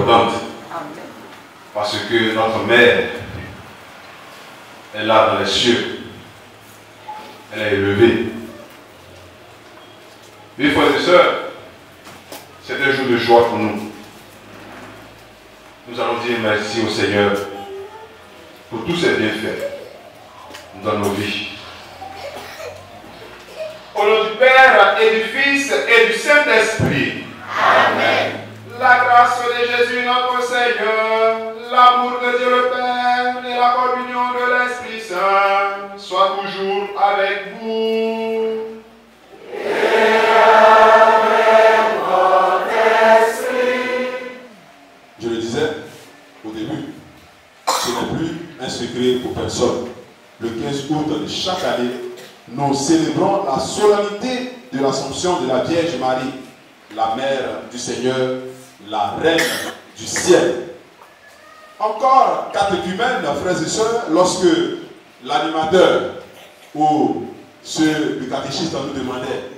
importante. Parce que notre mère est là dans les cieux. Elle est élevée. Mes frères et sœurs, c'est un jour de joie pour nous. Nous allons dire merci au Seigneur pour tous ses bienfaits dans nos vies. Au nom du Père et du Fils et du Saint-Esprit. Amen. La grâce de Jésus notre Seigneur, l'amour de Dieu le Père et la communion de l'Esprit Saint soient toujours avec vous. Et avec votre esprit. Je le disais au début, ce n'est plus un secret pour personne. Le 15 août de chaque année, nous célébrons la solennité de l'Assomption de la Vierge Marie, la Mère du Seigneur, la Reine du ciel. Encore catéchumènes, frères et sœurs, lorsque l'animateur ou le catéchiste nous demandait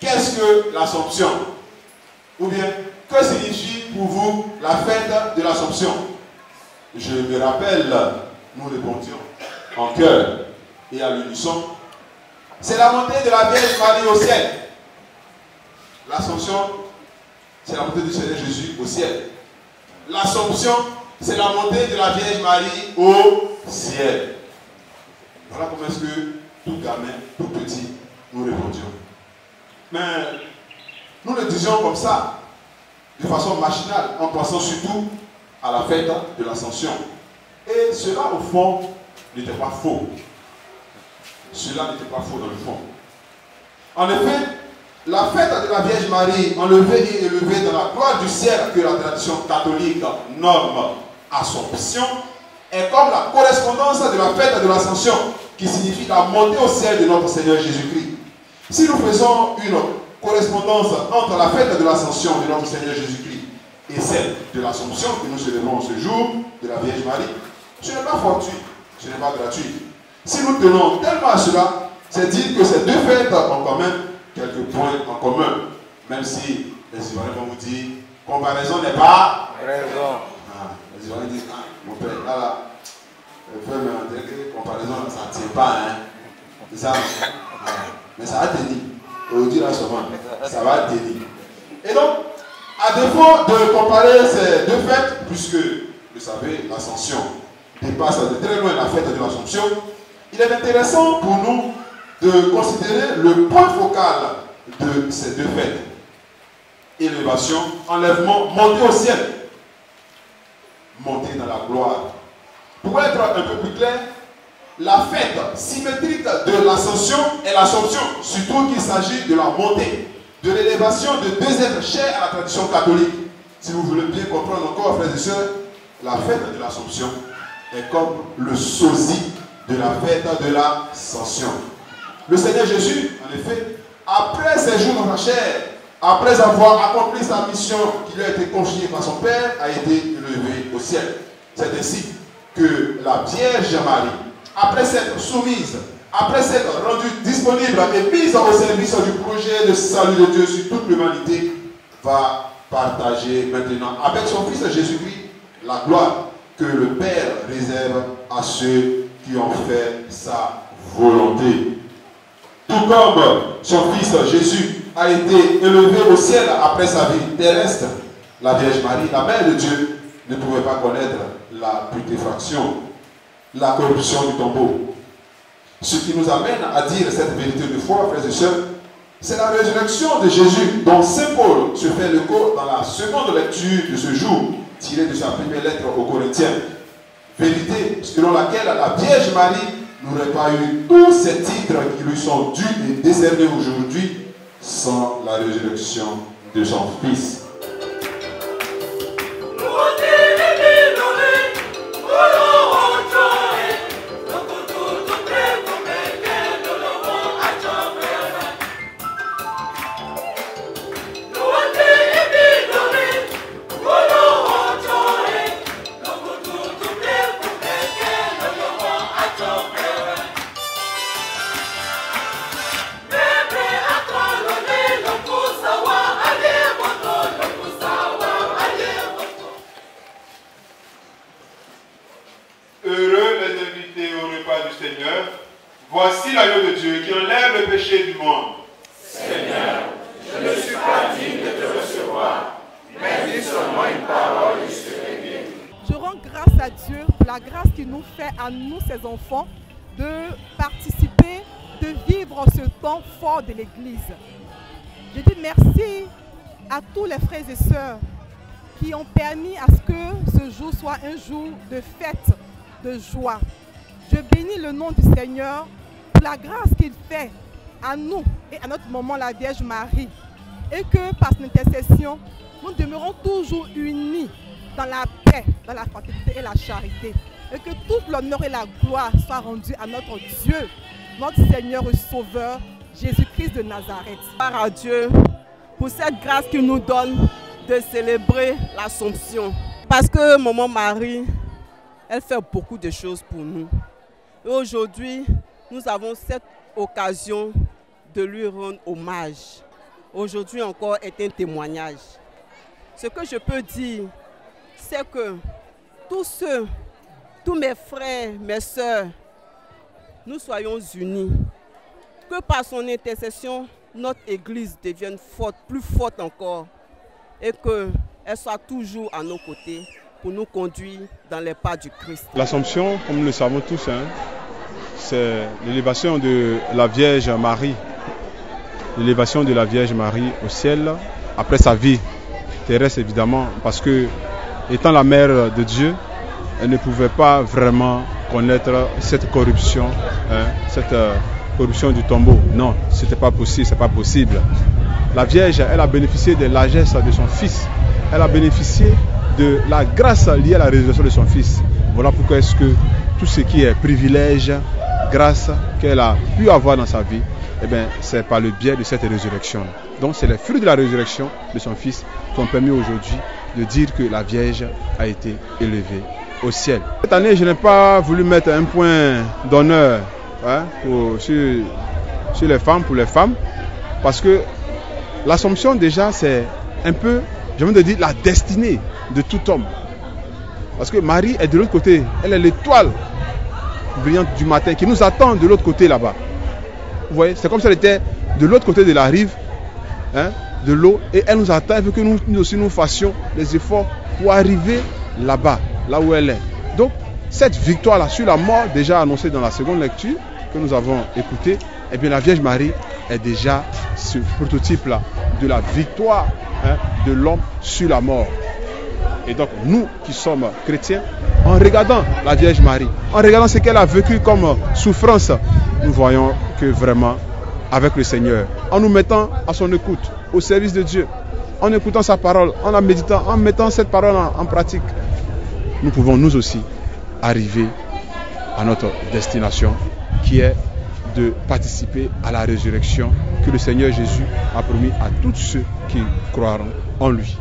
qu'est-ce que l'Assomption? Ou bien, que signifie pour vous la fête de l'Assomption? Je me rappelle, nous répondions en chœur et à l'unisson, c'est la montée de la Vierge Marie au ciel. L'Assomption, c'est la montée du Seigneur Jésus au ciel. L'Assomption, c'est la montée de la Vierge Marie au ciel. Voilà comment est-ce que tout gamin, tout petit, nous répondions. Mais nous le disions comme ça, de façon machinale, en pensant surtout à la fête de l'Ascension. Et cela, au fond, n'était pas faux. Cela n'était pas faux dans le fond. En effet, la fête de la Vierge Marie, enlevée et élevée dans la gloire du ciel que la tradition catholique nomme Assomption, est comme la correspondance de la fête de l'Ascension, qui signifie la montée au ciel de notre Seigneur Jésus-Christ. Si nous faisons une correspondance entre la fête de l'Ascension de notre Seigneur Jésus-Christ et celle de l'Assomption que nous célébrons ce jour de la Vierge Marie, ce n'est pas fortuit, ce n'est pas gratuit. Si nous tenons tellement à cela, c'est dire que ces deux fêtes ont quand même quelques points en commun. Même si les Ivoiriens vont vous dire, comparaison n'est pas raison. Les Ivoiriens disent, mon père, là, le frère me dit que comparaison, ça ne tient pas, hein. C'est ça. Mais ça va tenir. Aujourd'hui, là, souvent, ça va tenir. Et donc, à défaut de comparer ces deux fêtes, puisque, vous savez, l'Ascension dépasse de très loin la fête de l'Assomption, il est intéressant pour nous de considérer le point focal de ces deux fêtes. Élévation, enlèvement, montée au ciel. Montée dans la gloire. Pour être un peu plus clair, la fête symétrique de l'Ascension est l'Assomption, surtout qu'il s'agit de la montée, de l'élévation de deux êtres chers à la tradition catholique. Si vous voulez bien comprendre encore, frères et sœurs, la fête de l'Assomption est comme le sosie de la fête de l'Ascension. Le Seigneur Jésus, en effet, après ses jours dans la chair, après avoir accompli sa mission qui lui a été confiée par son Père, a été élevé au ciel. C'est ainsi que la Vierge Marie, après s'être soumise, après s'être rendue disponible et mise au service du projet de salut de Dieu sur toute l'humanité, va partager maintenant avec son Fils Jésus-Christ la gloire que le Père réserve à ceux qui ont fait sa volonté. Tout comme son Fils Jésus a été élevé au ciel après sa vie terrestre, la Vierge Marie, la Mère de Dieu, ne pouvait pas connaître la putréfaction, la corruption du tombeau. Ce qui nous amène à dire cette vérité de foi, frères et sœurs, c'est la résurrection de Jésus dont Saint Paul se fait l'écho dans la seconde lecture de ce jour, tirée de sa première lettre aux Corinthiens. Vérité selon laquelle la Vierge Marie n'aurait pas eu tous ces titres qui lui sont dus et décernés aujourd'hui sans la résurrection de son Fils. Voici l'agneau de Dieu qui enlève le péché du monde. Seigneur, je ne suis pas digne de te recevoir, mais dis seulement une parole et je serai guéri. Je rends grâce à Dieu pour la grâce qu'il nous fait à nous, ses enfants, de participer, de vivre ce temps fort de l'Église. Je dis merci à tous les frères et sœurs qui ont permis à ce que ce jour soit un jour de fête, de joie. Je bénis le nom du Seigneur pour la grâce qu'il fait à nous et à notre maman la Vierge Marie. Et que par son intercession, nous demeurons toujours unis dans la paix, dans la fraternité et la charité. Et que tout l'honneur et la gloire soient rendus à notre Dieu, notre Seigneur et Sauveur, Jésus-Christ de Nazareth. Gloire à Dieu pour cette grâce qu'il nous donne de célébrer l'Assomption. Parce que maman Marie, elle fait beaucoup de choses pour nous. Et aujourd'hui, nous avons cette occasion de lui rendre hommage. Aujourd'hui encore est un témoignage. Ce que je peux dire, c'est que tous mes frères, mes sœurs, nous soyons unis. Que par son intercession, notre Église devienne forte, plus forte encore. Et qu'elle soit toujours à nos côtés pour nous conduire dans les pas du Christ. L'Assomption, comme nous le savons tous, c'est l'élévation de la Vierge Marie. L'élévation de la Vierge Marie au ciel, après sa vie terrestre évidemment, parce que, étant la mère de Dieu, elle ne pouvait pas vraiment connaître cette corruption, cette corruption du tombeau. Non, c'était pas possible, c'est pas possible. La Vierge, elle a bénéficié de la largesse de son Fils. Elle a bénéficié de la grâce liée à la résurrection de son Fils. Voilà pourquoi est-ce que tout ce qui est privilège, grâce qu'elle a pu avoir dans sa vie, eh bien, c'est par le biais de cette résurrection. Donc c'est les fruits de la résurrection de son Fils qui ont permis aujourd'hui de dire que la Vierge a été élevée au ciel. Cette année, je n'ai pas voulu mettre un point d'honneur sur les femmes, pour les femmes, parce que l'Assomption déjà c'est un peu, j'ai envie de dire, la destinée de tout homme. Parce que Marie est de l'autre côté, elle est l'étoile brillante du matin qui nous attend de l'autre côté là-bas. Vous voyez, c'est comme si elle était de l'autre côté de la rive, de l'eau, et elle nous attend, elle veut que nous aussi nous fassions les efforts pour arriver là-bas, là où elle est. Donc, cette victoire-là sur la mort, déjà annoncée dans la seconde lecture que nous avons écoutée, eh bien la Vierge Marie est déjà ce prototype-là de la victoire de l'homme sur la mort. Et donc, nous qui sommes chrétiens, en regardant la Vierge Marie, en regardant ce qu'elle a vécu comme souffrance, nous voyons que vraiment, avec le Seigneur, en nous mettant à son écoute, au service de Dieu, en écoutant sa parole, en la méditant, en mettant cette parole en pratique, nous pouvons nous aussi arriver à notre destination, qui est de participer à la résurrection que le Seigneur Jésus a promis à tous ceux qui croiront en lui.